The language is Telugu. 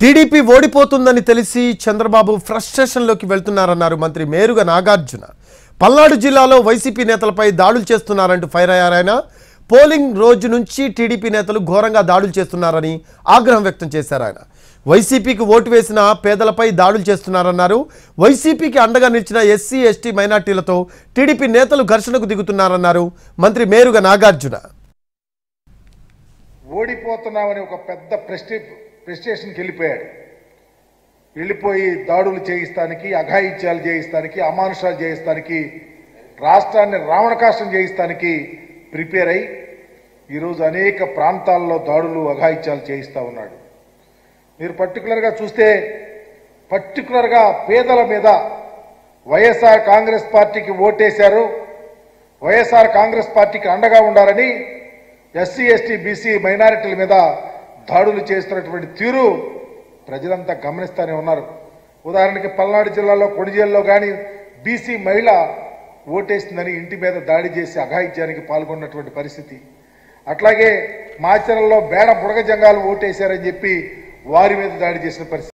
టీడీపీ ఓడిపోతుందని తెలిసి చంద్రబాబు ఫ్రస్ట్రేషన్లోకి వెళ్తున్నారన్నారు మంత్రి మేరుగ నాగార్జున. పల్నాడు జిల్లాలో వైసీపీ నేతలపై దాడులు చేస్తున్నారంటూ ఫైర్ అయ్యారాయన. పోలింగ్ రోజు నుంచి టీడీపీ నేతలు ఘోరంగా దాడులు చేస్తున్నారని ఆగ్రహం వ్యక్తం చేశారు ఆయన. వైసీపీకి ఓటు వేసిన పేదలపై దాడులు చేస్తున్నారన్నారు. వైసీపీకి అండగా నిలిచిన ఎస్సీ ఎస్టీ మైనార్టీలతో టీడీపీ నేతలు ఘర్షణకు దిగుతున్నారన్నారు మంత్రి మేరుగ నాగార్జున. ఓడిపోతున్నామని ఒక పెద్ద ప్రెస్టేషన్కి వెళ్ళిపోయి దాడులు చేయిస్తానికి, అఘాయిత్యాలు చేయిస్తానికి, అమానుషాలు చేయిస్తానికి, రాష్ట్రాన్ని రావణకాష్టం చేయిస్తానికి ప్రిపేర్ అయి ఈరోజు అనేక ప్రాంతాల్లో దాడులు, అఘాయిత్యాలు చేయిస్తూ ఉన్నాడు. మీరు పర్టికులర్గా చూస్తే పర్టికులర్గా పేదల మీద వైఎస్ఆర్ కాంగ్రెస్ పార్టీకి ఓటేశారు, వైఎస్ఆర్ కాంగ్రెస్ పార్టీకి అండగా ఉండాలని ఎస్సీ ఎస్టీ బీసీ మైనారిటీల మీద దాడులు చేస్తున్నటువంటి తీరు ప్రజలంతా గమనిస్తూనే ఉన్నారు. ఉదాహరణకి పల్నాడు జిల్లాలో కొణిజేల్లో కానీ బీసీ మహిళ ఓటేసిందని ఇంటి మీద దాడి చేసి అఘాయిత్యానికి పాల్గొన్నటువంటి పరిస్థితి. అట్లాగే మాచర్లలో బేడ బుడగ జంగాలు ఓటేశారని చెప్పి వారి మీద దాడి చేసిన పరిస్థితి.